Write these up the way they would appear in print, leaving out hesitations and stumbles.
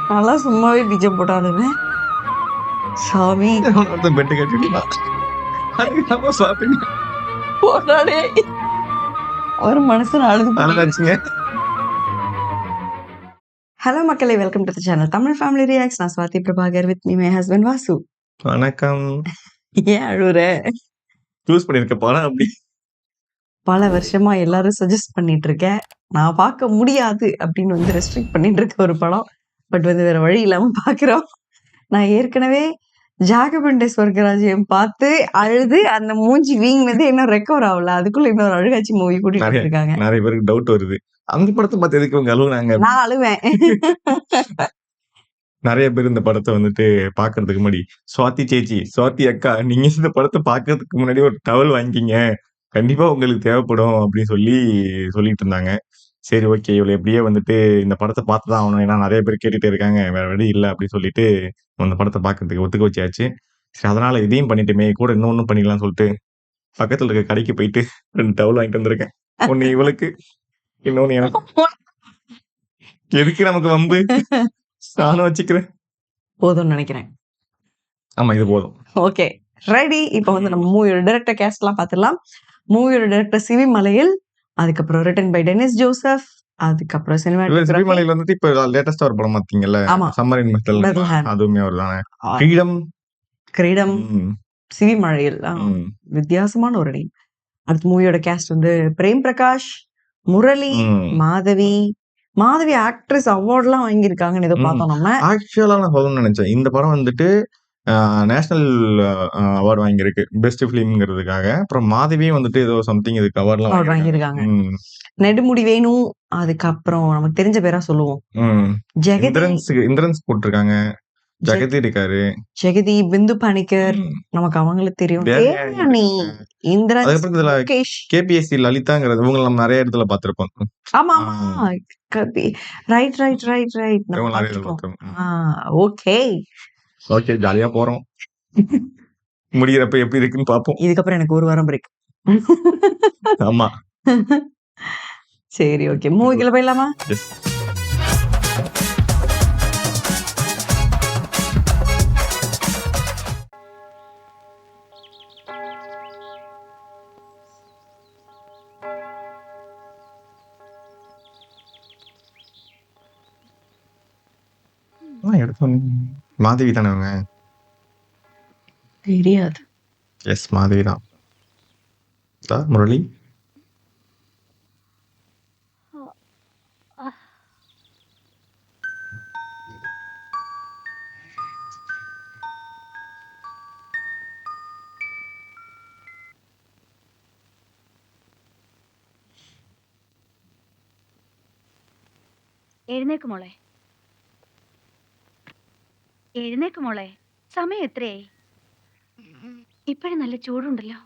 நான்லாம் சும்மாவே பீஜம் போட்டாலுமே சாமி ஒருத்தன் பெட்டு கட்டிட்டு அதுக்கு சாப்பிட்டீங்க போடாடே ஒரு மனுஷன் அழுது அழகாச்சுங்க. ஹலோ மக்களே, welcome to the channel Tamil family reacts. நான் Swathi Prabhakar with me my husband Vasu. வணக்கம். ஏன் அழுவுற? சூஸ் பண்ணிருக்க படம் அப்படி பல வருஷமா எல்லாரும் சஜஸ்ட் பண்ணிட்டு இருக்கேன். நான் பார்க்க முடியாது அப்படின்னு வந்து ரெஸ்ட்ரிக்ட் பண்ணிட்டு இருக்க ஒரு படம். பட் வந்து வேற வழி இல்லாம பாக்குறோம். நான் ஏற்கனவே ஜாகபண்டே ஸ்வர்கராஜ்யம் பார்த்து அழுது அந்த மூஞ்சி வீங்கினது இன்னும் ரெக்கவர் ஆகல. அதுக்குள்ள இன்னொரு அழுகாட்சி மூவி கூட்டிட்டு இருக்காங்க. நிறைய பேருக்கு டவுட் வருது, அந்த படத்தை பார்த்து எதுக்கு இவங்க அழுவுனாங்க. நான் அழுவேன். நிறைய பேர் இந்த படத்தை வந்துட்டு பாக்குறதுக்கு முன்னாடி, சுவாதி சேச்சி, சுவாதி அக்கா, நீங்க இந்த படத்தை பாக்குறதுக்கு முன்னாடி ஒரு டவல் வாங்கிக்கிங்க, கண்டிப்பா உங்களுக்கு தேவைப்படும் அப்படின்னு சொல்லிட்டு இருந்தாங்க. சரி, ஓகே, இவ்வளவு எப்படியே வந்துட்டு இந்த படத்தை பார்த்துதான் ஆகணும், ஏன்னா நிறைய பேர் கேட்டுட்டே இருக்காங்க, வேற வழி இல்லை அப்படின்னு சொல்லிட்டு அந்த படத்தை பாக்குறதுக்கு ஒத்துக்க வச்சாச்சு. சரி, அதனால இதையும் பண்ணிட்டுமே, கூட இன்னொன்னும் பண்ணிக்கலாம்னு சொல்லிட்டு பக்கத்துல இருக்க கடைக்கு போயிட்டு 2 டவல் வாங்கிட்டு வந்திருக்கேன். ஒண்ணு இவளுக்கு, இன்னொன்னு எனக்கு. எதுக்கு நமக்கு வம்பு, நானும் வச்சுக்கிறேன். போதும்னு நினைக்கிறேன். ஆமா, இது போதும். Okay, ready. இப்போ வந்து நம்ம மூவியோட டைரக்டர் கேஸ்ட்லாம் பார்த்துடலாம். மூவியோட டைரக்டர் சிவி மலையில், அதுக்கப்புறம் ரிட்டன் பை டெனிஸ் ஜோசப், அதுக்கப்புறம் சினிமாட்டோகிராஃபி சிவிமலையில வந்துட்டு இப்ப லேட்டஸ்டா ஒரு படம் பார்த்தீங்கல்ல, ஆமா, சம்மர் இன் மெட்டல், பெத்லஹேம். அதுவுமே அவர் தானே. ஃப்ரீடம், கிரீடம், சிவி மழையில் வித்தியாசமான ஒரு நேம். அடுத்த மூவியோட கேஸ்ட் வந்து பிரேம் பிரகாஷ், முரளி, மாதவி ஆக்ட்ரஸ் அவார்ட்லாம் வாங்கியிருக்காங்கன்னு ஏதோ பார்த்தோம். நம்ம ஆக்சுவலா நான் சொல்லணும்னு நினைச்சேன், இந்த படம் வந்துட்டு நேஷனல் அவார்டு வாங்கியிருக்கு பெஸ்ட் பிலிம்ங்கிறதுக்காக. அப்புறம் மாதவியும் வந்துட்டு ஏதோ சம்திங் இதுக்கு அவார்ட்லாம் வாங்கியிருக்காங்க. நெடுமுடி வேணு, அதுக்கப்புறம் நமக்கு தெரிஞ்ச பேரா சொல்லுவோம், இந்திரன்ஸ் போட்டிருக்காங்க. ஜெகதி இருக்காரு, ஜெகதி, பிந்து பணிக்கர், நமக்கு அவங்களுக்கு தெரியும். கேபிஎஸ்சி லலிதாங்கிறது இவங்க நம்ம நிறைய இடத்துல பார்த்திருப்போம். ஆமா right right right right. Okay okay, ஜாலியா போறோம். முடியறப்ப எப்படி இருக்குன்னு பாப்போம். இதுக்கப்புறம் எனக்கு ஒரு வாரம் பிரேக். ஆமா, சரி, ஓகே, மூவிக்குள்ள போயிடலாமா? மாதவி தானே அவங்க? தெரியாது. எஸ், மாதவி தான். முரளி, എഴുന്നേക്ക് മോളെ, എഴുന്നേക്ക് മോളെ, സമയം എത്രയായി? ഇപ്പോഴും നല്ല ചൂടുണ്ടല്ലോ.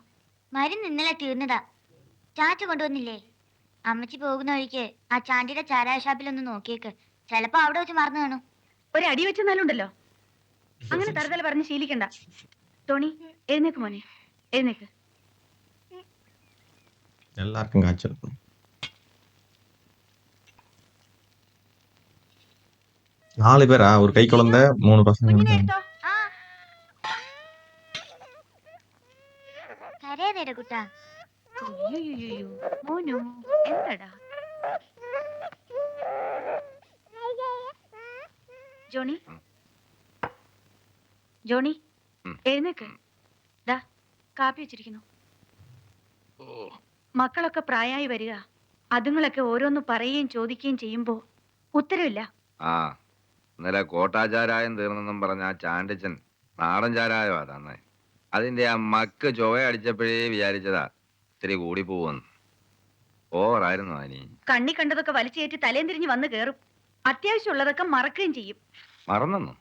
മരുന്ന് ഇന്നലെ തീർന്നതാ. ചാച്ച കൊണ്ടുവന്നില്ലേ? അമ്മച്ചി പോകുന്ന വഴിക്ക് ആ ചാണ്ടിയുടെ ചാരായ ഷാപ്പിലൊന്ന് നോക്കിയേക്ക്, ചിലപ്പോ അവിടെ വെച്ച് മറന്നു കാണും. ഒരു അടി വെച്ചെന്നാലുണ്ടല്ലോ. അങ്ങനെ തറുതല പറഞ്ഞ് ശീലിക്കണ്ട. ടോണി, എഴുന്നേക്ക് മോനെ, എഴുന്നേക്ക്. எல்லாருக்கும் காய்ச்சல். 4 பேரா? ஒரு கை குழந்தை, 3 பசங்க. കരയാതേടാ കുട്ടാ. മോനു, എന്താടാ? ജോണി, ജോണി, എഴുന്നേക്ക്. ദാ കാപ്പി വെച്ചിരിക്കുന്നു. മക്കളൊക്കെ പ്രായമായി വരിക, അതുങ്ങളൊക്കെ ഓരോന്ന് പറയുകയും ചോദിക്കുകയും ചെയ്യുമ്പോ ഉത്തരവില്ല. ആ, ഇന്നലെ കോട്ടാചാരായം തീർന്നെന്നും പറഞ്ഞ ആ ചാണ്ടിച്ചൻ നാടൻ ചാരായമാ തന്നെ. അതിന്റെ ആ മക്ക് ചൊവ അടിച്ചപ്പോഴേ വിചാരിച്ചതാ ഇത്തിരി കൂടി പോവെന്ന്. ഓവറായിരുന്നു അനി. കണ്ണി കണ്ടതൊക്കെ വലിച്ചേറ്റി തലേം തിരിഞ്ഞ് വന്ന് കേറും. അത്യാവശ്യമുള്ളതൊക്കെ മറക്കുകയും ചെയ്യും. മറന്നു?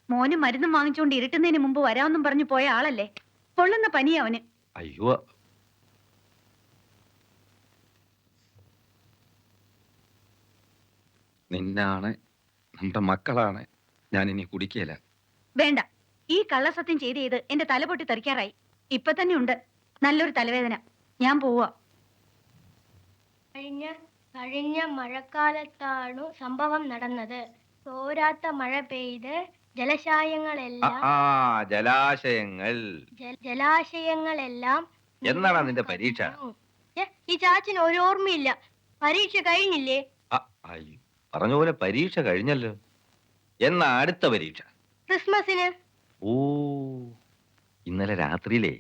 മോന് മരുന്നും വാങ്ങിച്ചുകൊണ്ട് ഇരുട്ടുന്നതിന് മുമ്പ് വരാമെന്നും പറഞ്ഞു പോയ ആളല്ലേ. പൊള്ളുന്ന പനി അവന്. അയ്യോ, നിന്നാണ്, നമ്മുടെ മക്കളാണ്, ഞാൻ ഇനി കുടിക്കല. വേണ്ട, ഈ കള്ളസത്യം ചെയ്ത് എന്റെ തല പൊട്ടി തെറിക്കാറായി. ഇപ്പൊ തന്നെ ഉണ്ട് നല്ലൊരു തലവേദന. ഞാൻ പോവാ. കഴിഞ്ഞ മഴക്കാലത്താണ് സംഭവം നടന്നത്. തോരാത്ത മഴ പെയ്ത് ജലശായങ്ങളെല്ലാം ജലാശയങ്ങൾ. ജലാശയങ്ങളെല്ലാം എന്നാടാ നിന്റെ പരീക്ഷ? ഈ ചാച്ചന് ഒരു ഓർമ്മയില്ല. പരീക്ഷ കഴിഞ്ഞില്ലേ? അയ്യോ, പറഞ്ഞ പോലെ പരീക്ഷ കഴിഞ്ഞല്ലോ. എന്നാ അടുത്ത പരീക്ഷ? ക്രിസ്മസിന്. ഓ, ഇന്നലെ രാത്രിയിലേ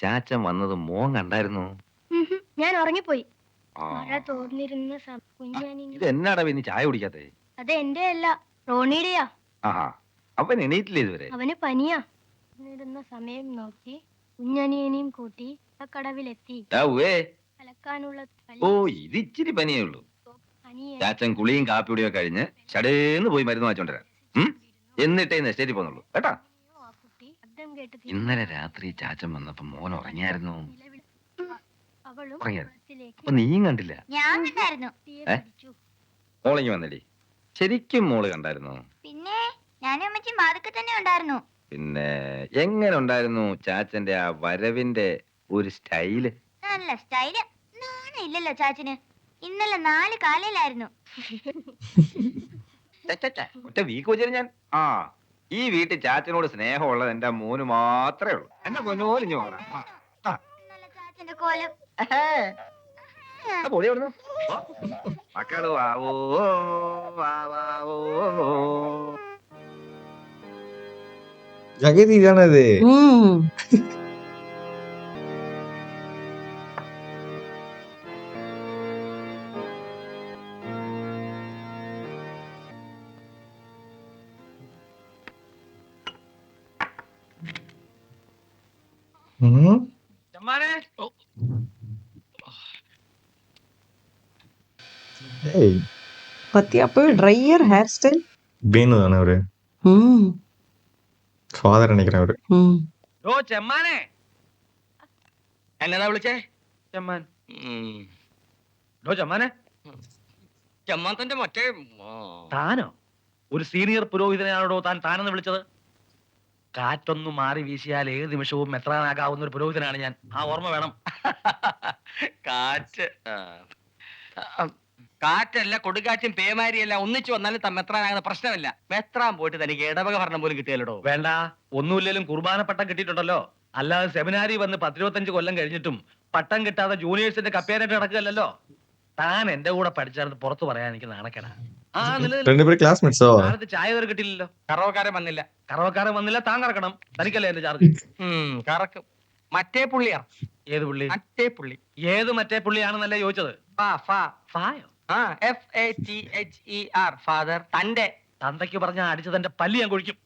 ചാച്ചൻ വന്നത് മോൻ കണ്ടായിരുന്നു. ഞാൻ ഉറങ്ങിപ്പോയി. ആ, മഴ തോർന്നിരുന്ന ഇത് എന്നാടാ പിന്നെ ചായ കുടിക്കാത്തെ? അത് എന്റെ അല്ല, റോണിയുടെയാ. ആഹാ, അവൻ എണീറ്റില്ലേ ഇതുവരെ? അവന് പനിയാ. തോർന്നിരുന്ന സമയം നോക്കി കുഞ്ഞനിയനെയും കൂട്ടി കടവിലെത്തി. അലക്കാനുള്ള ഓ, ഇത് ഇച്ചിരി പനിയേ ഉള്ളൂ. അനിയൻ ചാച്ചൻ കുളിയും കാപ്പിയുടെയോ കഴിഞ്ഞ് ചടേന്ന് പോയി മരുന്ന് വാങ്ങിച്ചോണ്ടിരാൻ. എന്നിട്ടേ നെസ്റ്റേറ്റിൽ പോന്നുള്ളൂ കേട്ടാ. ആ കുട്ടി ശബ്ദം കേട്ട് ഇന്നലെ രാത്രി ചാച്ചൻ വന്നപ്പോ മോൻ ഉറങ്ങിയായിരുന്നു. അവളും ഉറങ്ങിയത് കുളത്തിലേക്ക് അപ്പൊ നീയും കണ്ടില്ല? ഞാൻ കണ്ടായിരുന്നു. കുട്ടിയെ ഏ? പിടിച്ചു. മോളിങ്ങി വന്നടി. ശരിക്കും മോള് കണ്ടായിരുന്നു? പിന്നെ ഞാനും അമ്മച്ചിയും വാതിൽക്കൽ തന്നെ ഉണ്ടായിരുന്നു. പിന്നെ എങ്ങനെ ഉണ്ടായിരുന്നു ചാച്ചന്റെ ആ വരവിന്റെ ഒരു സ്റ്റൈല്? നല്ല സ്റ്റൈല്. നാണം ഇല്ലല്ലോ ചാച്ചന്. ഇന്നലെ 4 കാലയിലായിരുന്നു. ഒറ്റ വീക്ക് വെച്ചാൽ ഞാൻ ഈ വീട്ടിൽ ചാച്ചനോട് സ്നേഹമുള്ളത് എന്റെ മോന് മാത്രമേ ഉള്ളൂ. എന്റെ പൊന്നോലിഞ്ഞു പോകണം. ഇന്നലെ ചാച്ചന്റെ കോലം. മക്കള് വാവോ വാവോ. ജഗതി ഇതാണത്. പത്തി அப்பவே ட்ரையர் ஹேர் ஸ்டைல். ബേനു ആണ് അവര്. ഫാദർ നിனைக்கிறேன் അവര്. ഓ ചെമ്മാനെ, എന്നതാ വിളിച്ചേ? ചെമ്മാൻ. ഡോ ചെമ്മാനെ. ചെമ്മാൻ തന്റെ മറ്റേ താനോ? ഒരു സീനിയർ പുരോഹിതനാണോ താനെന്ന് വിളിച്ചത്? കാറ്റൊന്നു മാറി വീശിയാൽ ഏത് നിമിഷവും മെത്രാനാകാവുന്ന ഒരു പുരോഹിതനാണ് ഞാൻ. ആ ഓർമ്മ വേണം. കാറ്റ് കാറ്റല്ല, കൊടുങ്കാറ്റും പേമാരിയല്ല ഒന്നിച്ചു വന്നാലും മെത്രാനാകുന്ന പ്രശ്നമില്ല. മെത്രാൻ പോയിട്ട് തനിക്ക് ഇടവക ഭരണം പോലും കിട്ടിയല്ലോ. വേണ്ട, ഒന്നുമില്ലേലും കുർബാന പട്ടം കിട്ടിയിട്ടുണ്ടല്ലോ. അല്ലാതെ സെമിനാരി വന്ന് 10-25 കൊല്ലം കഴിഞ്ഞിട്ടും പട്ടം കിട്ടാതെ ജൂനിയേഴ്സിന്റെ കപ്പേരായിട്ട് നടക്കുകയല്ലോ. താൻ എന്റെ കൂടെ പഠിച്ചാർന്ന് പുറത്തു പറയാൻ എനിക്ക് നാണക്കേടാ. രണ്ടുപേരും ക്ലാസ്മേറ്റ്സോ? കാലത്ത് ചായ വരെ കിട്ടിയില്ലല്ലോ. കറവക്കാരൻ വന്നില്ല. താൻ കറക്കണം. തനിക്കല്ലേ എന്റെ ചാർജ്? കറക്കും. മറ്റേ പുള്ളിയാ. ഏത് പുള്ളി? മറ്റേ പുള്ളി. ഏത് മറ്റേ പുള്ളിയാണെന്നല്ലേ ചോദിച്ചത്? ഫായോ? FATHER father. തന്റെ തന്തയ്ക്ക് പറഞ്ഞ അടിച്ച് തന്റെ പല്ല് ഞാൻ കൊഴിക്കും.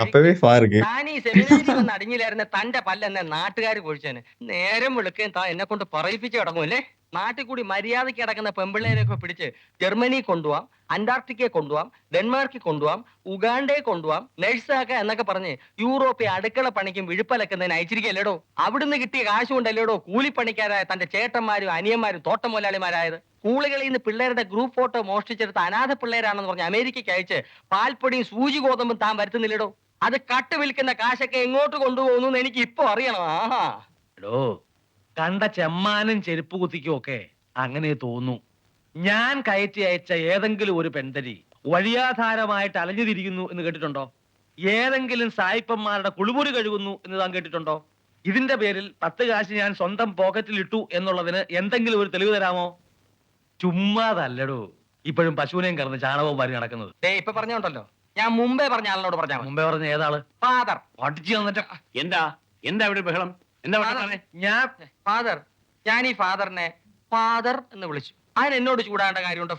അപ്പവേ ഫാർക്ക്. താൻ ഈ സെമിനാരിൽ വന്ന് അടിഞ്ഞില്ലായിരുന്ന തന്റെ പല്ല് എന്നെ നാട്ടുകാർ കൊഴിച്ചേന്. നേരം വിളിക്കുകയും താൻ എന്നെ കൊണ്ട് പറയിപ്പിച്ച് കിടങ്ങുമല്ലേ. നാട്ടിൽ കൂടി മര്യാദയ്ക്ക് കിടക്കുന്ന പെമ്പിള്ളേരെയൊക്കെ പിടിച്ച് ജർമ്മനി കൊണ്ടുപോവാം, അന്റാർട്ടിക്കയെ കൊണ്ടുപോവാം, ഡെൻമാർക്കിൽ കൊണ്ടുപോവാം, ഉഗാണ്ടയെ കൊണ്ടുപോവാം, നഴ്സാക്ക എന്നൊക്കെ പറഞ്ഞ് യൂറോപ്പിൽ അടുക്കള പണിക്കും വിഴുപ്പലക്കുന്നതിന് അയച്ചിരിക്കല്ലേടോ. അവിടുന്ന് കിട്ടിയ കാശ് കൊണ്ടല്ലേടോ കൂലിപ്പണിക്കാരായ തന്റെ ചേട്ടന്മാരും അനിയന്മാരും തോട്ടം മുതലാളിമാരായത്. സ്കൂളുകളിൽ നിന്ന് പിള്ളേരുടെ ഗ്രൂപ്പ് ഫോട്ടോ മോഷ്ടിച്ചെടുത്ത് അനാഥ പിള്ളേരാണെന്ന് പറഞ്ഞ് അമേരിക്കയ്ക്ക് അയച്ച് പാൽപ്പൊടിയും സൂചി ഗോതമ്പും താൻ വരുത്തുന്നില്ലടോ. അത് കട്ട് വിൽക്കുന്ന കാശൊക്കെ എങ്ങോട്ട് കൊണ്ടുപോകുന്നു എനിക്ക് ഇപ്പൊ അറിയണം. എടോ, കണ്ട ചെമ്മാനും ചെരുപ്പ് കുത്തിക്കും ഒക്കെ അങ്ങനെ തോന്നു. ഞാൻ കയറ്റി അയച്ച ഏതെങ്കിലും ഒരു പെൺതരി വഴിയാധാരമായിട്ട് അലഞ്ഞു തിരിക്കുന്നു എന്ന് കേട്ടിട്ടുണ്ടോ? ഏതെങ്കിലും സായിപ്പന്മാരുടെ കുളിമുറി കഴുകുന്നു എന്ന് താൻ കേട്ടിട്ടുണ്ടോ? ഇതിന്റെ പേരിൽ 10 കാശ് ഞാൻ സ്വന്തം പോക്കറ്റിൽ ഇട്ടു എന്നുള്ളതിന് എന്തെങ്കിലും ഒരു തെളിവ് തരാമോ? ചുമ്മാതല്ലടോ ഇപ്പോഴും പശുവിനെയും കറന്ന് ചാണകവും വാരി നടക്കുന്നത്. ഇപ്പൊ പറഞ്ഞോണ്ടല്ലോ, ഞാൻ മുമ്പേ പറഞ്ഞ ആളിനോട് പറഞ്ഞാ. മുമ്പേ പറഞ്ഞ ഏതാള്? ഫാദർ. പഠിച്ചു തന്നിട്ട് എന്താ ഇവിടെ ബഹളം? ഞാൻ ഈ ഫാദറിനെ ഫാദർ എന്ന് വിളിച്ചു. അതിന് എന്നോട് ചൂടാണ്ട കാര്യമുണ്ടോ?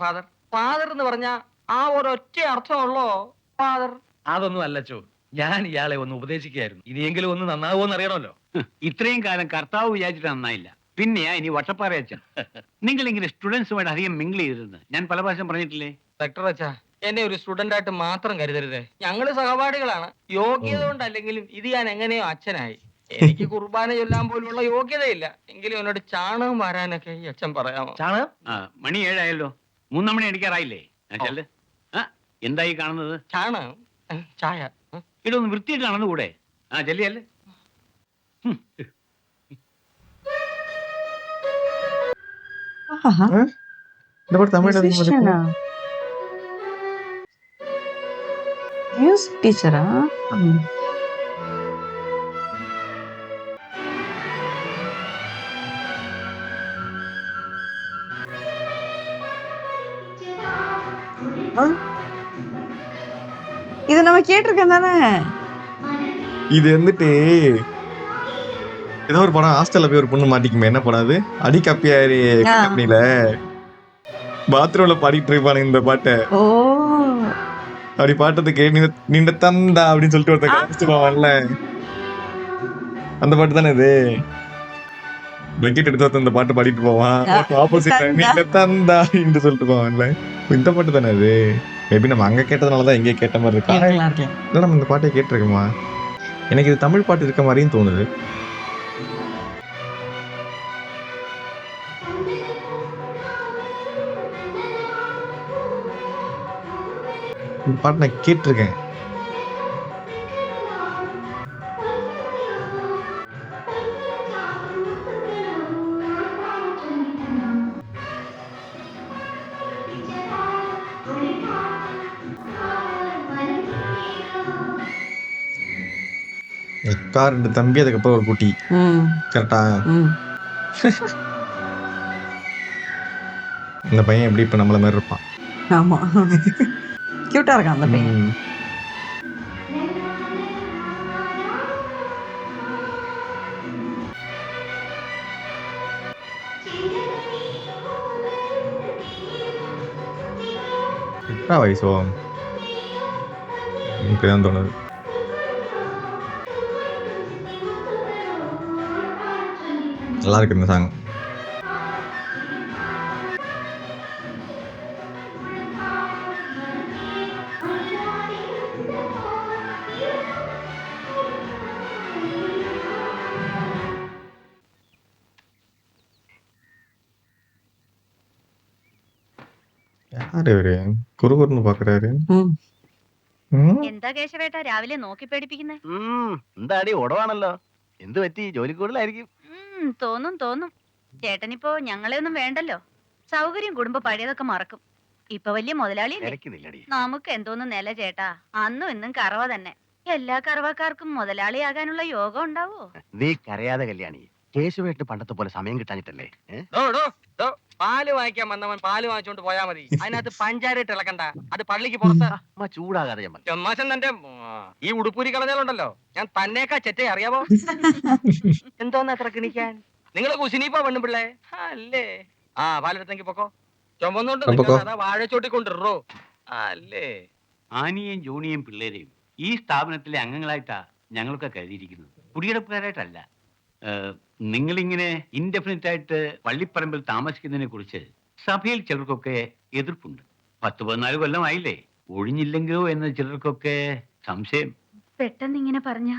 ഫാദർ എന്ന് പറഞ്ഞ ആ ഒരൊറ്റ അർത്ഥമുള്ളോ ഫാദർ? അതൊന്നും അല്ലച്ചോ, ഞാൻ ഇയാളെ ഒന്ന് ഉപദേശിക്കുകയായിരുന്നു. ഇനിയെങ്കിലും ഒന്ന് നന്നാവുമെന്ന് അറിയണമല്ലോ. ഇത്രയും കാലം കർത്താവ് വിചാരിച്ചിട്ട് നന്നായില്ല, പിന്നെയാ ഇനി വട്ടപ്പാറ അച്ഛൻ. നിങ്ങൾ ഇങ്ങനെ സ്റ്റുഡൻസുമായിട്ട് അധികം മിങ്കിൾ ചെയ്തിരുന്നു ഞാൻ പല പ്രാവശ്യം പറഞ്ഞിട്ടില്ലേ? ഡോക്ടർ അച്ഛാ, എന്നെ ഒരു സ്റ്റുഡന്റ് ആയിട്ട് മാത്രം കരുതരുതേ. ഞങ്ങള് സഹപാഠികളാണ്. യോഗ്യത കൊണ്ടല്ലെങ്കിലും ഇത് ഞാൻ എങ്ങനെയോ അച്ഛനായി. എനിക്ക് കുർബാന ചൊല്ലാൻ പോലുള്ള യോഗ്യതയില്ല. എങ്കിലും എന്നോട് ചാണകം വരാനൊക്കെ ഈ അച്ഛൻ പറയാമോ? ചാണകം? മണി 7 ആയല്ലോ, 3 മണി അടിക്കാറായില്ലേ? എന്തായി കാണുന്നത്? ചാണകം ചായ. ഇതൊന്ന് വൃത്തിയായിട്ട് കാണുന്നുകൂടെ? ചെല്ലിയല്ലേ. ஆஹா, இந்த படம் தமிழ்ல musician-ஆ? மியூசிக் டீச்சரா? ம். ஆ. இது நம்ம கேட்டிருக்கோம் தானே? இது வந்துட்டு ஏதோ ஒரு படம் ஹாஸ்டல்ல போய் ஒரு பொண்ணு மாட்டிக்குமே, என்ன படம் அது? அடி கப்பியாரு ஆ. கம்பெனில பாத்ரூம்ல பாடிட்டு இருப்பானுங்க இந்த பாட்டை. ஓ! அப்படி பாட்டதுக்கு நின்ன தந்தா அப்படின்னு சொல்லிட்டு ஒருத்தன் ஆ. காமிச்சிட்டு போவான்ல, அந்த பாட்டு தானே இது? பக்கெட் எடுத்து ஒருத்தன் இந்த பாட்டு பாடிட்டு போவான், ஆ. ஆப்போசிட்ல தந்தா. நின்ன தந்தா அப்படின்னு சொல்லிட்டு போவான்ல, இந்த பாட்டு தானே அது? மேபி நம்ம அங்க கேட்டதுனாலதான் இங்கே கேட்ட மாதிரி இருக்கா? இருக்கலாம், இருக்கலாம். இல்ல நம்ம இந்த பாட்டை கேட்டிருக்கோமா? எனக்கு இது தமிழ் பாட்டு இருக்க மாதிரியும் தோணுது. இந்த பாட்டு நான் கேட்டிருக்கேன். அக்கா 2 தம்பி, அதுக்கப்புறம் ஒரு குட்டி. ம். கரெக்டா? ம். இந்த பையன் எப்படி இப்ப நம்மள மாதிரி இருப்பான்? ஆமா. கியூட்டா இருக்கான் அந்த பையன். ம். எத்தனை வயசோ? இப்படிதான் தோணுது. நல்லா இருக்கு இந்த சாங். யாரு இவரு? குறுகுறுன்னு பாக்குறாரு. ம். ம்? എന്താ കേശവേട്ട രാവിലെ നോക്കി പേടിപ്പിക്കുന്നേ? എന്താടി ഉടവാണല്ലോ. എന്ത് പറ്റി? ജോലി കൂടുതലായിരിക്കും. തോന്നും തോന്നും. ചേട്ടനിപ്പോ ഞങ്ങളെ ഒന്നും വേണ്ടല്ലോ. സൗകര്യം കൂടുമ്പോ പഴയതൊക്കെ മറക്കും. ഇപ്പൊ വലിയ മുതലാളിയല്ലേ. നിലയ്ക്കുന്നില്ലടി. നമുക്ക് എന്തോന്ന് നില ചേട്ടാ. അന്നും ഇന്നും കറവ തന്നെ. എല്ലാ കറവക്കാർക്കും മുതലാളിയാകാനുള്ള യോഗം ഉണ്ടാവോ? നീ കരയാതെ കല്യാണി. കേശുവേട്ട് പണ്ടത്തെ പോലെ സമയം കിട്ടാഞ്ഞിട്ടല്ലേ? പാല് വാങ്ങിക്കാൻ വന്നവൻ പാല് വാങ്ങിച്ചോണ്ട് പോയാ മതി. അതിനകത്ത് പഞ്ചാരയിട്ട് ഇളക്കണ്ട. അത് പള്ളിക്ക് പുറത്ത്. അമ്മ ചൂടാകാതെ ഞാൻ ചെമ്മാശൻ തന്റെ ഈ ഉടുപ്പൂരി കളഞ്ഞാലുണ്ടല്ലോ, ഞാൻ തന്നേക്കാ ചെറ്റേ അറിയാവോ? എന്തോന്ന് അത്ര കിണിക്കാൻ? നിങ്ങള് കുശിനിപ്പോ പെണ്ണു പിള്ളേ അല്ലേ? ആ പാലെടുത്തെങ്കിൽ പൊക്കോ. ചുമന്നുകൊണ്ട് പൊക്കോ. അതാ വാഴച്ചോട്ടിക്കൊണ്ടിരോ അല്ലേ? ആനിയെയും ജോണിയെയും പിള്ളേരെയും ഈ സ്ഥാപനത്തിലെ അംഗങ്ങളായിട്ടാ ഞങ്ങളൊക്കെ കരുതിയിരിക്കുന്നത്, കുടിയെടുപ്പുകാരായിട്ടല്ല. നിങ്ങളിങ്ങനെ ഇൻഡെഫിനിറ്റ് ആയിട്ട് പള്ളിപ്പറമ്പിൽ താമസിക്കുന്നതിനെ കുറിച്ച് സഭയിൽ ചിലർക്കൊക്കെ എതിർപ്പുണ്ട്. 10-14 കൊല്ലമായില്ലേ, ഒഴിഞ്ഞില്ലെങ്കിലോ എന്ന് ചിലർക്കൊക്കെ സംശയം. പെട്ടെന്ന് ഇങ്ങനെ പറഞ്ഞ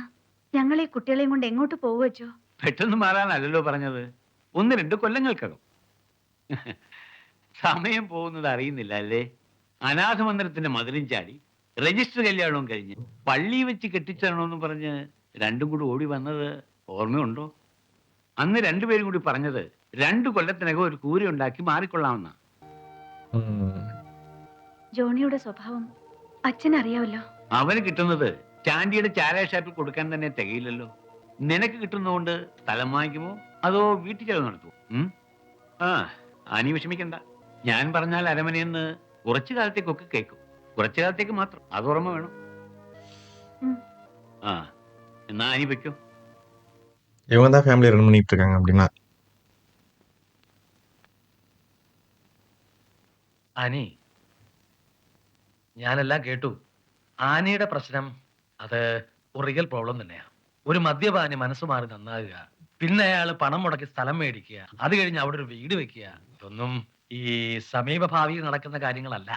ഞങ്ങൾ ഈ കുട്ടികളെയും കൊണ്ട് എങ്ങോട്ട് പോവുവച്ചോ? പെട്ടെന്ന് മാറാനല്ലല്ലോ പറഞ്ഞത്, 1-2 കൊല്ലങ്ങൾക്കകം. സമയം പോകുന്നത് അറിയുന്നില്ല അല്ലേ? അനാഥ മന്ദിരത്തിന്റെ മതിലും ചാടി രജിസ്റ്റർ കല്യാണവും കഴിഞ്ഞ് പള്ളി വെച്ച് കെട്ടിച്ചേരണമെന്ന് പറഞ്ഞ് രണ്ടും കൂടി ഓടി വന്നത് ഓർമ്മയുണ്ടോ? അന്ന് രണ്ടുപേരും കൂടി പറഞ്ഞത് 2 കൊല്ലത്തിനകം ഒരു കൂര ഉണ്ടാക്കി മാറിക്കൊള്ളാമെന്ന. ജോണിയുടെ സ്വഭാവം അച്ഛനറിയാവല്ലോ. അവന് കിട്ടുന്നത് ചാണ്ടിയുടെ ചാരായ ഷാപ്പിൽ കൊടുക്കാൻ തന്നെ തികയില്ലല്ലോ. നിനക്ക് കിട്ടുന്നതുകൊണ്ട് സ്ഥലം വാങ്ങിക്കുമോ അതോ വീട്ടിൽ ചെലവ് നടത്തുമോ? ആനി വിഷമിക്കണ്ട. ഞാൻ പറഞ്ഞാൽ അരമനയെന്ന് കുറച്ചു കാലത്തേക്കൊക്കെ കേൾക്കും. കുറച്ചു കാലത്തേക്ക് മാത്രം, അത് ഓർമ്മ വേണം. എന്നാ ആനി വെക്കോ. இவங்க தான் ஃபேமிலி ரன் பண்ணிட்டு இருக்காங்க அப்படின்னா. ആനി, ഞാനെല്ലാം കേട്ടു. ആനയുടെ പ്രശ്നം അത് ഒരു റിയൽ പ്രോബ്ലം തന്നെയാ. ഒരു മദ്യപാനി മനസ്സ് മാറി നന്നാകുക, പിന്നെ അയാൾ പണം മുടക്കി സ്ഥലം മേടിക്കുക, അത് കഴിഞ്ഞ് അവിടെ ഒരു വീട് വെക്കുക, ഇതൊന്നും ഈ സമീപ ഭാവിയിൽ നടക്കുന്ന കാര്യങ്ങളല്ല.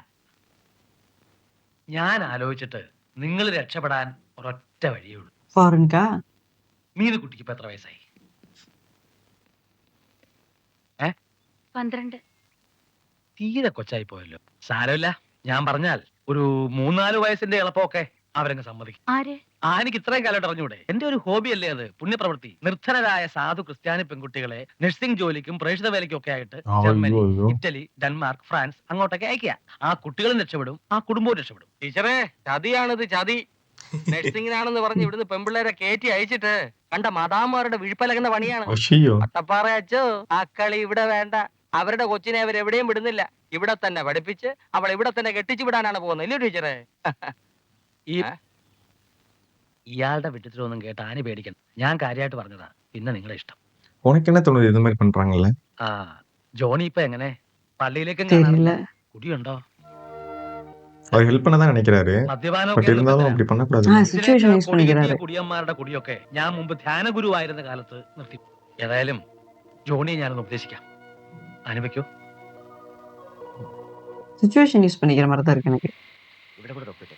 ഞാൻ ആലോചിച്ചിട്ട് നിങ്ങൾ രക്ഷപ്പെടാൻ ഒരൊറ്റ വഴിയേ ഉള്ളൂ. ஃபாரின்கா? മീനുകുട്ടിക്ക് ഇപ്പൊ എത്ര വയസ്സായി? 12. തീരെ കൊച്ചായി പോയല്ലോ. സാരമില്ല, ഞാൻ പറഞ്ഞാൽ ഒരു 3-4 വയസ്സിന്റെ എളുപ്പമൊക്കെ അവരങ്ങ് സമ്മതിക്കും. ആര്? ആനയ്ക്ക് ഇത്രയും കാലമായിട്ട് അറിഞ്ഞൂടെ? എന്റെ ഒരു ഹോബി അല്ലേ അത്, പുണ്യപ്രവൃത്തി. നിർധനരായ സാധു ക്രിസ്ത്യാനി പെൺകുട്ടികളെ നഴ്സിംഗ് ജോലിക്കും പ്രേക്ഷിത വേലയ്ക്കും ഒക്കെ ആയിട്ട് ജർമ്മനി, ഇറ്റലി, ഡെൻമാർക്ക്, ഫ്രാൻസ് അങ്ങോട്ടൊക്കെ അയക്കുക. ആ കുട്ടികളും രക്ഷപ്പെടും, ആ കുടുംബവും രക്ഷപ്പെടും. ടീച്ചറേ, ചതിയാണിത്, ചതി. നഴ്സിംഗിനാണെന്ന് പറഞ്ഞ് ഇവിടുന്ന് പെമ്പിള്ളേരെ കയറ്റി അയച്ചിട്ട് കണ്ട മദാമാരുടെ വിഴുപ്പലകുന്ന പണിയാണ്. അയ്യോ വട്ടപ്പാറ അച്ചോ, ആ കളി ഇവിടെ വേണ്ട. അവരുടെ കൊച്ചിനെ അവരെവിടെയും വിടുന്നില്ല. ഇവിടെ തന്നെ പഠിപ്പിച്ച് അവളെ ഇവിടെ തന്നെ കെട്ടിച്ചു വിടാനാണ് പോകുന്നത്, ഇല്ലേ ടീച്ചറേ? ഈ ഇയാളുടെ വിട്ടിത്തിലൊന്നും കേട്ട് ആന പേടിക്കണം. ഞാൻ കാര്യമായിട്ട് പറഞ്ഞതാ, പിന്നെ നിങ്ങളെ ഇഷ്ടം. உனக்கு என்ன தோணுது இது மாதிரி பண்றாங்கல்ல? ആ ജോണി ഇപ്പൊ എങ്ങനെ? പള്ളിയിലേക്കും தெரியல. കാണാറില്ല. കുടിയുണ്ടോ? அவர் ஹெல்ப் பண்ண தான் நினைக்கிறாரு. മദ്യപാനം பட் இருந்தாலும் அப்படி பண்ணக்கூடாது. സിറ്റുവേഷൻ യൂസ് பண்ணிக்கிறாரு. കുടിയന്മാരുടെ കുടിയൊക്കെ ഞാൻ മുമ്പ് ധ്യാന ഗുരുവായിരുന്ന കാലത്ത് നിർത്തി. ഏതായാലും ജോണിയെ ഞാനൊന്ന് ഉപദേശിക്കാം. അനുവയ്ക്കോ? സിറ്റുവേഷൻ യൂസ് பண்ணிக்கிற மாதிரி தான் இருக்கு எனக்கு. ഇവിടെ കൂടെ തൊപ്പിട്ടെ.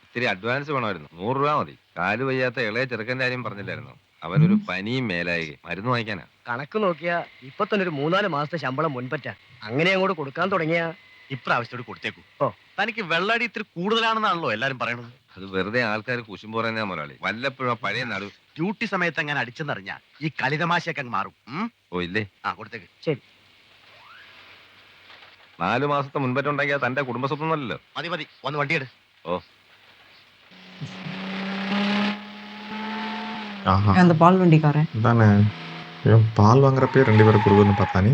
ഇത്തിരി അഡ്വാൻസ് വേണമായിരുന്നു. 100 രൂപ മതി. കാല് വയ്യാത്ത ഇളയ ചെറുക്കന്റെ കാര്യം പറഞ്ഞില്ലായിരുന്നു? അവനൊരു പനിയും മേലായി, മരുന്ന് വാങ്ങിക്കാനാ. കണക്ക് നോക്കിയാ ഇപ്പൊ തന്നെ ഒരു 3-4 മാസത്തെ ശമ്പളം മുൻപറ്റാ. അങ്ങനെ അങ്ങോട്ട് കൊടുക്കാൻ തുടങ്ങിയ ഇപ്രാവശ്യത്തോട് കൊടുത്തേക്കൂ. തനിക്ക് വെള്ളടി ഇത്തിരി കൂടുതലാണെന്നാണല്ലോ എല്ലാരും പറയണത്. അത് വെറുതെ ആൾക്കാർ കുശും പറയുന്ന മുതലാളി. വല്ലപ്പോഴും ആ പഴയ നടു. ഡ്യൂട്ടി സമയത്ത് അങ്ങനെ അടിച്ചെന്നറിഞ്ഞാ ഈ കളിതമാശയൊക്കെ അങ്ങ് മാറും. ഓ ഇല്ലേ? ആ കൊടുത്തേക്ക്. ശരി. 4 മാസത്തെ മുൻപറ്റുണ്ടെങ്കിൽ തന്റെ കുടുംബസ്വത്തൊന്നല്ലോ. മതി മതി, വന്ന് വണ്ടിയെടു. ഓ ஆஹா அந்த பால் வண்டிக்காரன். தானே. இவன் பால் வாங்குறப்பே 2 பேரும் கொடுக்குன்னு பார்த்தானே.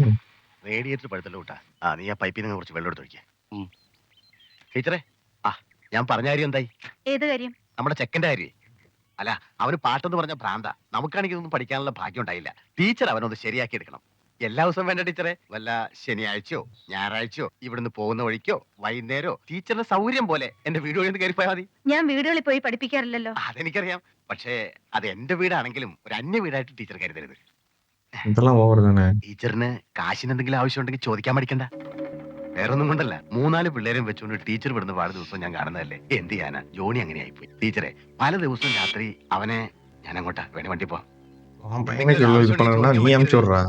റേഡിയേറ്റർ പഴുത്തല്ലോ കൂട്ടാ. ആ നീ ആ പൈപ്പിൽ നിന്ന് കുറച്ച് വെള്ളം എടുത്ത് ഒഴിക്കുക. ടീച്ചറെ, ആ ഞാൻ പറഞ്ഞ കാര്യം എന്തായി? ഏത് കാര്യം? നമ്മുടെ ചെക്കന്റെ കാര്യം. അല്ല, അവന് പാട്ടെന്ന് പറഞ്ഞ ഭ്രാന്ത. നമുക്കാണെങ്കിൽ ഇതൊന്നും പഠിക്കാനുള്ള ഭാഗ്യം ഉണ്ടായില്ല. ടീച്ചർ അവനൊന്ന് ശരിയാക്കി എടുക്കണം. എല്ലാ ദിവസവും വേണ്ട ടീച്ചറെ. വല്ല ശനിയാഴ്ചയോ ഞായറാഴ്ചയോ ഇവിടുന്ന് പോകുന്ന വഴിക്കോ വൈകുന്നേരോ ടീച്ചറിന്റെ സൗകര്യം പോലെ എന്റെ വീട് വഴി കയറിപ്പോയാൽ മതി. ഞാൻ വീടുകളിൽ പോയി പഠിപ്പിക്കാറില്ലല്ലോ. അതെനിക്കറിയാം. പക്ഷേ അത് എന്റെ വീടാണെങ്കിലും ഒരു അന്യ വീടായിട്ട് ടീച്ചർ കരുതരുത്. இதெல்லாம் ஓவர் தானே. ടീച്ചറിന് കാശിന് എന്തെങ്കിലും ആവശ്യമുണ്ടെങ്കിൽ ചോദിക്കാൻ മടിക്കണ്ട. വേറൊന്നും കൊണ്ടല്ല, 3-4 പിള്ളേരും വെച്ചുകൊണ്ട് ടീച്ചർ വിടുന്ന പാട് ദിവസം ഞാൻ കാണുന്നതല്ലേ. എന്ത് ചെയ്യാനാ, ജോണി അങ്ങനെ ആയിപ്പോയി. ടീച്ചറെ, പല ദിവസവും രാത്രി അവനെ ഞാൻ അങ്ങോട്ടാ വേണേ വണ്ടി പോവാം. அவன் பையனுக்கு இவ்வளவு இது பண்ணணும்னா நீ அனுப்பிச்சு விடுறா.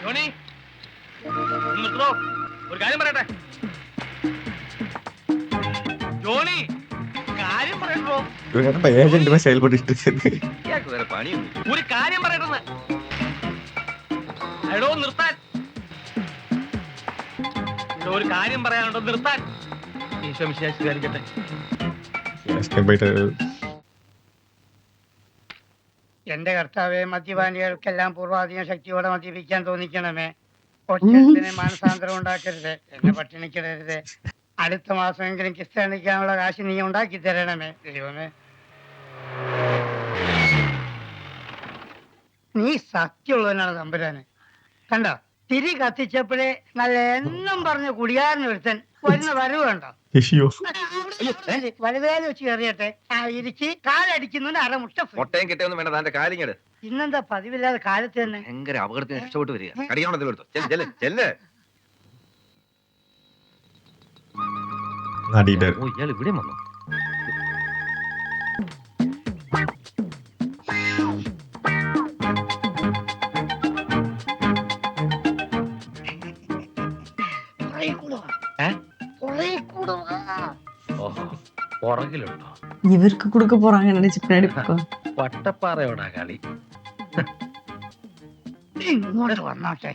ജോണി ഒന്ന് നിർത്തോ, ഒരു കാര്യം പറയട്ടെ. ജോണി, കാര്യം പറയട്ടോ. இவங்க என்னப்பா ஏஜென்ட் மாதிரி செயல்பட்டு இருக்கு. ഇയാൾക്ക് വേറെ പണിയൊന്നും. ഒരു കാര്യം പറയട്ടെന്ന്. എടോ നിർത്താൻ. എടോ ഒരു കാര്യം പറയാനുണ്ടോ, നിർത്താൻ. ഈശോ വിശേഷിക്കാരിക്കട്ടെ. എന്റെ കർത്താവെ, മദ്യപാനികൾക്കെല്ലാം പൂർവാധീന ശക്തിയോടെ മദ്യപിക്കാൻ തോന്നിക്കണമേ. ഒറ്റത്തിന് മാനസാന്തരം ഉണ്ടാക്കരുത്. എന്നെ പട്ടിണിക്കിടരുത്. അടുത്ത മാസമെങ്കിലും ക്രിസ്ത്യാനിക്കാനുള്ള കാശ് നീ ഉണ്ടാക്കി തരണമേ ദൈവമേ. നീ സത്യമുള്ളവനാണ് തമ്പുരാന്. കണ്ടോ, തിരി കത്തിച്ചപ്പോഴേ നല്ല എന്നും പറഞ്ഞ കുടിയാരൻ ഒരുത്തൻ വരുന്ന വരവ് കണ്ടോ? ஐயோ വലുതാല് വെച്ച് കയറിയട്ടെ. ഇരിച്ച് കാലടിക്കുന്നതിന് അരമുട്ട free. മുട്ടയും കിട്ടിയൊന്നും വേണ്ട, തന്റെ കാലിങ്ങട്. ഇന്നെന്താ പതിവില്ലാതെ കാലത്ത് തന്നെ? ഭയങ്കര അപകടത്തിന് രക്ഷപ്പെട്ട് വരിക. കടിയാണെങ്കിലും എടുത്തു. ചെല്ല് ചെല്ല്. நாடிட்டார். ഓ, ഇയാൾ ഇവിടെ വന്നു. ഓഹോ, പുറകിലുണ്ടോ? இவருக்கு கொடுக்க போறாங்க நினைச்சு பின்னாடி போ. വട്ടപ്പാറയോടാ കളി. ഇങ്ങോട്ട് വന്നാട്ടെ.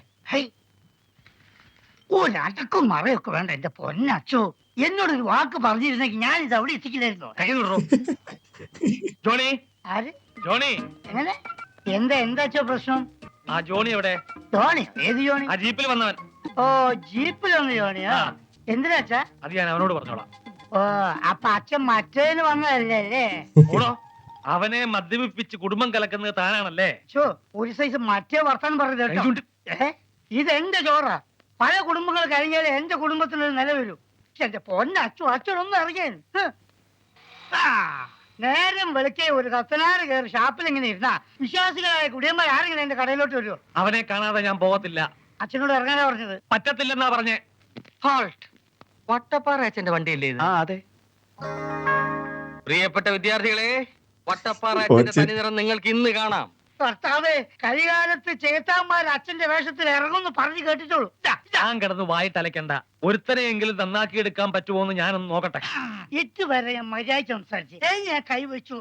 ഒരടക്കും മറയൊക്കെ വേണ്ട എന്റെ പൊന്നച്ചോ. എന്നോടൊരു വാക്ക് പറഞ്ഞിരുന്നെങ്കിൽ ഞാൻ ഇത് അവിടെ എത്തിക്കില്ലായിരുന്നു. ജോണി, ആര്? ജോണി, എങ്ങനെ? എന്താച്ചോ പ്രശ്നം? ആ ജോണി എവിടെ? ജോണി? ഏത് ജോണി? ആ ജീപ്പിൽ വന്നവൻ. ഓ, ജീപ്പിലൊന്ന് ജോണിയാ? ആ. എന്തിനാച്ചാ? അത് ഞാൻ അവനോട് പറഞ്ഞോളാം. ഓ, അപ്പൊ അച്ഛൻ മറ്റേന് വന്നതല്ലേ അല്ലേ? ഓടോ, അവനെ മദ്യപിപ്പിച്ച് കുടുംബം കലക്കുന്നത് താനാണല്ലേ? ചോ, ഒരു സൈസ് മറ്റേ വർത്താനം പറഞ്ഞു കേട്ടോ. ഇതെന്റെ ചോറാ. പല കുടുംബങ്ങൾ കഴിഞ്ഞാലേ എന്റെ കുടുംബത്തിനൊരു നില വരൂ. എന്റെ അച്ഛനൊന്നും അറിയാൻ. നേരം വെളുക്കെ ഒരു കത്തനാറ് കയറി ഷാപ്പിൽ ഇങ്ങനെ ഇരുന്നാ വിശ്വാസികളായ കുടിയന്മാർ ആരെങ്കിലും എന്റെ കടയിലോട്ട് വരുമോ? അവനെ കാണാതെ ഞാൻ പോകത്തില്ല. അച്ഛനോട് ഇറങ്ങാനാ പറഞ്ഞത്. പറ്റത്തില്ലെന്നാ പറഞ്ഞേ. വട്ടപ്പാറ അച്ഛന്റെ വണ്ടിയല്ലേ ഇത്? ആ അതെ. പ്രിയപ്പെട്ട വിദ്യാർത്ഥികളെ, വട്ടപ്പാറ അച്ഛന്റെ തനിനിറം നിങ്ങൾക്ക് ഇന്ന് കാണാം. ഭർത്താവേ, കരികാലത്ത് ചേത്താന്മാർ അച്ഛന്റെ വേഷത്തിൽ ഇറങ്ങുന്നു പറഞ്ഞു കേട്ടിട്ടുള്ളൂ. ഞാൻ കിടന്ന് വായിട്ടലക്കണ്ട. ഒരുത്തനെയെങ്കിലും നന്നാക്കി എടുക്കാൻ പറ്റുമോ എന്ന് ഞാനൊന്ന് നോക്കട്ടെ. ഇതുവരെ ഞാൻ മര്യാദ സംസാരിച്ചു. ഞാൻ കൈവച്ചു.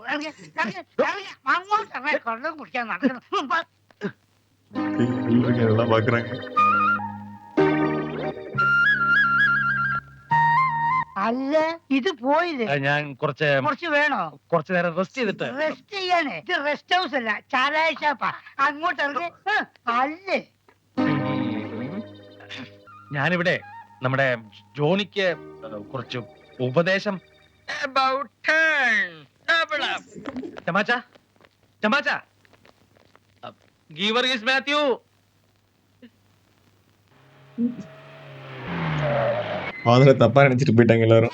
അങ്ങോട്ട് കൊള്ളം കുടിക്കാൻ നടക്കണം. எல்லாரும் எல்லாம் பாக்குறாங்க. അല്ല, ഇത് പോയില്ലേ? ഞാൻ കുറച്ച് വേണോ? കുറച്ചു നേരം റെസ്റ്റ് ചെയ്തിട്ട്. റെസ്റ്റ് ചെയ്യാനേ? ഇത് റെസ്റ്റ് ഹൗസ് അല്ല, ചാരായ ഷാപ്പാ. അങ്ങോട്ട് ഇറങ്ങി. അല്ലേ, ഞാനിവിടെ നമ്മുടെ ജോണിക്ക് കുറച്ച് ഉപദേശം. ചമാച്ച, ചമാച്ച, ഗീവർഗീസ് മാത്യു. ஃபாதரை தப்பா நினைச்சிட்டு போயிட்டாங்க எல்லாரும்.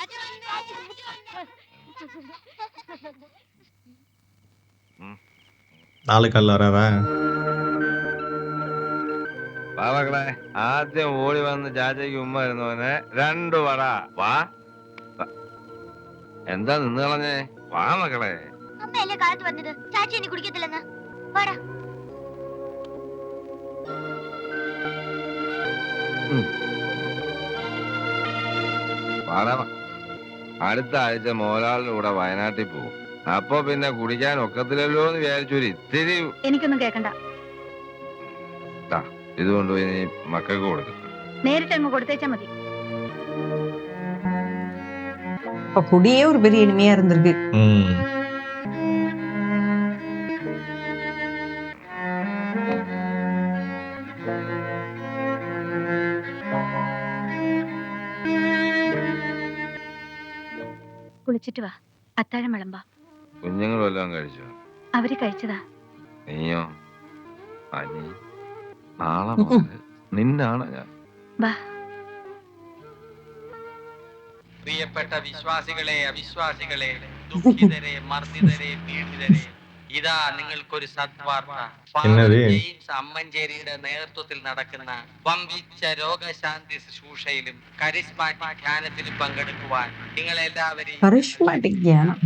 നാളെ കല്ല വരാവേ. വാ മക്കളെ, ആദ്യം ഓടി വന്ന് ചാച്ചയ്ക്ക് ഉമ്മ വരുന്നവനെ 2 വട. വാ. എന്താ നിന്ന് കളഞ്ഞേ? വാ മക്കളെ. അമ്മയല്ലേ കാലത്ത് വന്നത്, ചാച്ചി ഇനി കുടിക്കത്തില്ലെന്ന്. വാടാ. അടുത്ത ആഴ്ച മോലാളിന്റെ കൂടെ വയനാട്ടിൽ പോകും. അപ്പൊ പിന്നെ കുടിക്കാൻ ഒക്കത്തില്ലല്ലോ എന്ന് വിചാരിച്ചൊരു ഇത്തിരി. എനിക്കൊന്നും കേക്കണ്ട. ഇതുകൊണ്ട് ഇനി മക്കൾക്ക് കൊടുക്കും. നേരിട്ട് അങ്ങ് കൊടുത്തേച്ചാ മതി. அப்ப குடியே ஒரு பெரிய இனிமையா இருந்திருக்கு. കുളിച്ചിട്ട് വാ, അത്താഴം വിളമ്പാ. കുഞ്ഞുങ്ങളും എല്ലാം കഴിച്ചു. അവര് കഴിച്ചതാ. നീയോ? അനി നാളെ മുതല് നിന്നാണ് ഞാൻ. വാ. പ്രിയപ്പെട്ട വിശ്വാസികളെ, അവിശ്വാസികളെ, ദുഃഖിതരെ, മർദ്ദിതരെ, പീഡിതരെ, ഇതാ നിങ്ങൾക്കൊരു സദ്വാർത്ത. എന്നത്? ജെയിംസ് അമ്മഞ്ചേരിയുടെ നേതൃത്വത്തിൽ നടക്കുന്ന വമ്പിച്ച രോഗശാന്തി ശുശ്രൂഷയിലും കരിസ്മാറ്റിക് ധ്യാനത്തിലും പങ്കെടുക്കുവാൻ നിങ്ങളെല്ലാവരെയും கரிஷ்மாட்டிக் தியானம்.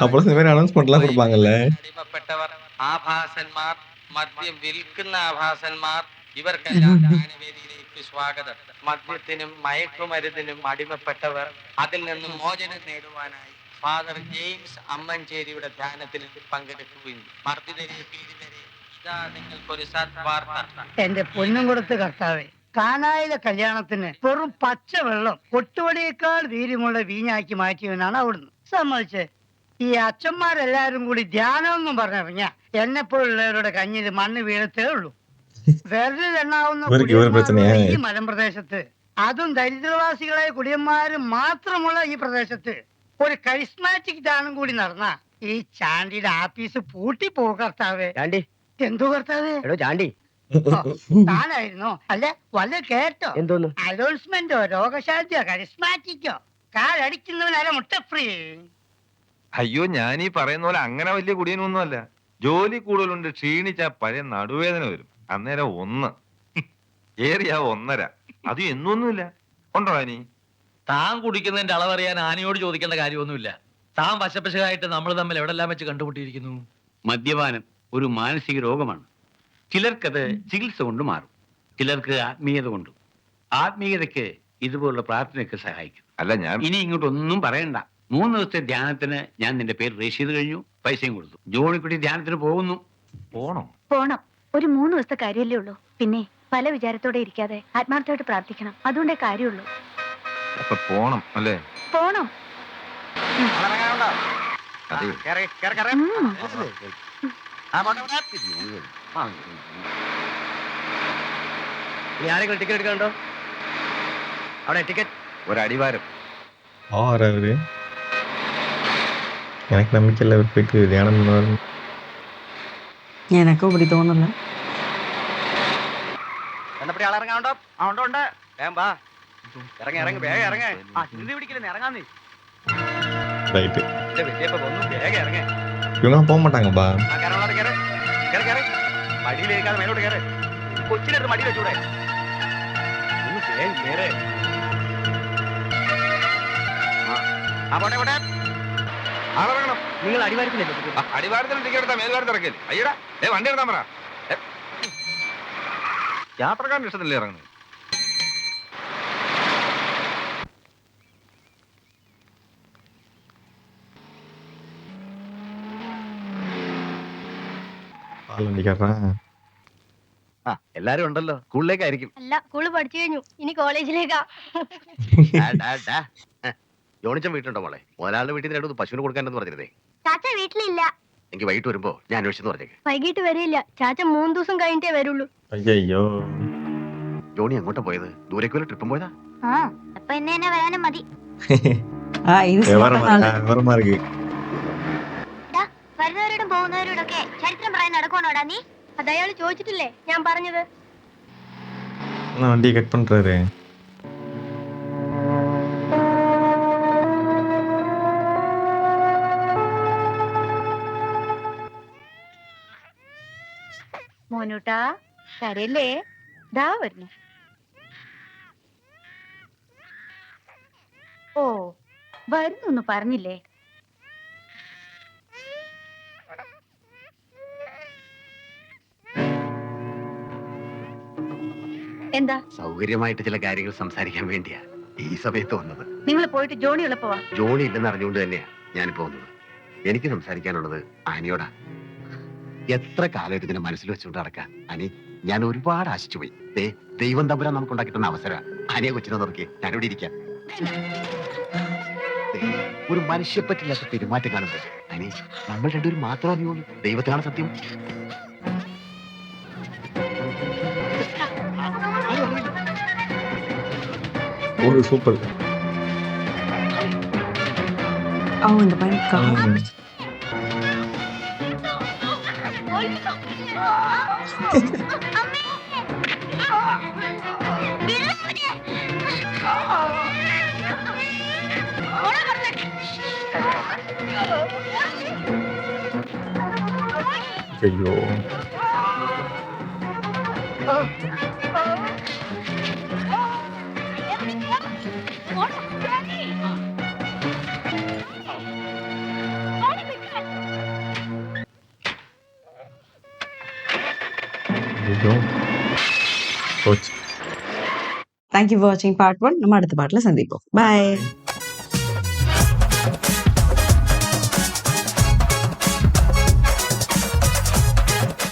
அப்புறம் இந்த மாதிரி அனௌன்ஸ்மெண்ட்லாம் கொடுப்பாங்கல்ல. അടിമപ്പെട്ടവർ, ആഭാസന്മാർ, മദ്യം വിൽക്കുന്ന ആഭാസന്മാർ, ഇവർക്കെല്ലാം ധ്യാനവേദിയിലേക്ക് സ്വാഗതം. മദ്യത്തിനും മയക്കുമരുന്നിനും അടിമപ്പെട്ടവർ അതിൽ നിന്നും മോചനം നേടുവാനായി ഫാദർ ജെയിംസ് അമ്മഞ്ചേരിയുടെ ധ്യാനത്തിൽ പങ്കെടുക്കുകയും മർദ്ദിതരെ, പീഡിതരെ, ഇതാ നിങ്ങൾക്കൊരു സദ്വാർത്ത. എന്റെ പൊന്നും കൊടുത്ത് കർത്താവേ, കാനായിലെ കല്യാണത്തിന് വെറും പച്ചവെള്ളം കൊട്ടുവടിയേക്കാൾ വീര്യമുള്ള വീഞ്ഞാക്കി മാറ്റിയവനാണ് അവിടുന്ന്. സമ്മതിച്ച് ഈ അച്ഛന്മാരെല്ലാരും കൂടി ധ്യാനം എന്നും പറഞ്ഞിറങ്ങിയ എന്നെപ്പോലുള്ളവരുടെ കഞ്ഞിൽ മണ്ണ് വീഴത്തേ ഉള്ളൂ. വെറുതെ എണ്ണാവുന്ന ഈ മലമ്പ്രദേശത്ത്, അതും ദരിദ്രവാസികളായ കുടിയന്മാര് മാത്രമുള്ള ഈ പ്രദേശത്ത് ഒരു കരിസ്മാറ്റിക് ദാനം കൂടി നടന്ന ഈ ചാണ്ടിയുടെ ആഫീസ് പൂട്ടി പോകും കർത്താവേ. എന്തോ കർത്താവേ? ചാണ്ടി താനായിരുന്നോ? അല്ല, വല്ല കേട്ടോ? എന്തോന്ന് അനൗൺസ്മെന്റോ, രോഗശാന്തിയോ, കരിസ്മാറ്റിക്കോ? കാലടിക്കുന്നവനല്ല മുട്ട ഫ്രീ. അയ്യോ, ഞാൻ ഈ പറയുന്ന പോലെ അങ്ങനെ വലിയ കുടിയനൊന്നും അല്ല. ജോലി കൂടുതലുണ്ട്, ക്ഷീണിച്ച പഴയ നടുവേദന വരും. അന്നേരം 1 ഏറിയാ 1.5. അത് എന്നൊന്നുമില്ല. ഉണ്ടോ അനി? താൻ കുടിക്കുന്നതിന്റെ അളവറിയാൻ ആനയോട് ചോദിക്കേണ്ട കാര്യമൊന്നുമില്ല. താൻ വശപ്പശകായിട്ട് നമ്മൾ തമ്മിൽ എവിടെല്ലാം വെച്ച് കണ്ടുമുട്ടിയിരിക്കുന്നു. മദ്യപാനം ഒരു മാനസിക രോഗമാണ്. ചിലർക്കത് ചികിത്സ കൊണ്ട് മാറും, ചിലർക്ക് ആത്മീയത കൊണ്ടും. ആത്മീയതയ്ക്ക് ഇതുപോലുള്ള പ്രാർത്ഥനയൊക്കെ സഹായിക്കും. അല്ല, ഞാൻ ഇനി ഇങ്ങോട്ടൊന്നും പറയണ്ട. 3 ദിവസത്തെ ധ്യാനത്തിന് ഞാൻ നിന്റെ പേര് രജിസ്റ്റർ ചെയ്ത് കഴിഞ്ഞു, പൈസയും കൊടുത്തു. ജോണിക്കുട്ടി ധ്യാനത്തിന് പോകുന്നു. പോണം. ഒരു 3 ദിവസത്തെ കാര്യമല്ലേ ഉള്ളൂ. പിന്നെ പല വിചാരത്തോടെ ഇരിക്കാതെ ആത്മാർത്ഥമായിട്ട് പ്രാർത്ഥിക്കണം. അതുകൊണ്ടേ കാര്യമുള്ളൂ. അപ്പൊ പോണം അല്ലേ? പോണം. ആരെങ്കിലും ടിക്കറ്റ് എടുക്കണ്ടോ? അവിടെ ടിക്കറ്റ് ഒരടിവാരം. ஆறாவது எனக்கு நம்பிக்கை இல்லை. அவர் போயிட்டு தியானம் பண்ணுவார். எனக்கும் இப்படி தோணல. എന്നപ്പടി ആളിറങ്ങാണ്ടോ? ആ ഉണ്ട്. വേഗം വാ. ഇറങ്ങി വേഗം ഇറങ്ങ. ആ ചിന്തി പിടിക്കില്ല, ഇറങ്ങാന്നേ. ரைட்டு. വലിയപ്പോ ഒന്നും വേഗം ഇറങ്ങ. இவங்க போக மாட்டாங்கப்பா. ആ കയറാനുള്ളത് കയറ്. മടിയിലേക്കാതെ മേലോട്ട് കയറ്. കൊച്ചിനെടുത്ത് മടി വെച്ചൂടെ? ഒന്ന് വേഗം കയറ്. ആ പോട്ടെ. ആളിറങ്ങണം. നിങ്ങൾ അടിവാരത്തിലല്ലേ അടിവാരത്തിന് ടിക്കറ്റ് എടുത്താൽ മേൽവാരത്ത് ഇറക്കില്ല. അയ്യടാ വണ്ടി എടുത്താൻ പറ. യാത്രക്കാരൻ്റെ ഇഷ്ടത്തിലല്ലേ ഇറങ്ങുന്നത്. പാലണ്ടിക്കാരനാ? ആ എല്ലാരും ഉണ്ടല്ലോ, സ്കൂളിലേക്കായിരിക്കും. അല്ല സ്കൂള് പഠിച്ചു കഴിഞ്ഞു ഇനി കോളേജിലേക്കാ. ജോണിച്ചൻ വീട്ടിലുണ്ടോ മോളെ? മുതലാളുടെ വീട്ടിൽ നിന്ന് 2 പശുവിന് കൊടുക്കാനെന്ന് പറഞ്ഞിരുന്നേ. ചാച്ച വീട്ടിലില്ല. എനിക്ക് വൈകിട്ട് വരുമ്പോ ഞാൻ അന്വേഷിച്ചെന്ന് പറഞ്ഞേക്ക്. വൈകിട്ട് വരില്ല. ചാച്ച 3 ദിവസം കഴിഞ്ഞിട്ടേ വരുള്ളൂ. അയ്യോ. ജോണി എങ്ങോട്ടാ പോയത്? ദൂരേക്കുള്ള ട്രിപ്പും പോയതാ? ആ അപ്പൊ എന്നെ തന്നെ വരാനും മതി. ഇത് എവർമാർക്ക് വരുന്നവരോടും പോകുന്നവരോടൊക്കെ ചരിത്രം പറയാൻ നടക്കുവാണോടാ നീ? അത് അയാൾ ചോദിച്ചിട്ടില്ലേ ഞാൻ പറഞ്ഞത്. വണ്ടി കട്ട് പண்றாரு. മോനൂട്ടാ കരയല്ലേ, ദാ വരുന്നു. ഓ വരുന്നു പറഞ്ഞില്ലേ? എന്താ? സൗകര്യമായിട്ട് ചില കാര്യങ്ങൾ സംസാരിക്കാൻ വേണ്ടിയാ ഈ സമയത്ത് വന്നത്. നിങ്ങൾ പോയിട്ട് ജോണി എളുപ്പവാ. ജോണി ഇല്ലെന്ന് അറിഞ്ഞുകൊണ്ട് തന്നെയാ ഞാനിപ്പോ വന്നത്. എനിക്ക് സംസാരിക്കാനുള്ളത് ആനിയോടാ. എത്ര കാലമായിട്ട് ഇതിനെ മനസ്സിൽ വെച്ചുകൊണ്ട് നടക്കാൻ അനി. ഞാൻ ഒരുപാട് ആശിച്ചു പോയി. ദൈവം തമ്പുരാൻ നമുക്ക് ഉണ്ടാക്കിയിട്ടുന്ന അവസരം അനിയെ കൊച്ചിനെ നോക്കി ഞാനിവിടെ ഇരിക്കാം. ഒരു മനുഷ്യപ്പറ്റില്ലാത്ത പെരുമാറ്റം കാണുമ്പോ അനി നമ്മൾ രണ്ടുപേരും മാത്രം അറിയുള്ളൂ. ദൈവത്തിനാണ് സത്യം. சூப்பர். இந்த பையன் ஐயோ. Thank you for watching part 1. நம்ம அடுத்த பாட்டுல சந்திப்போம். Bye.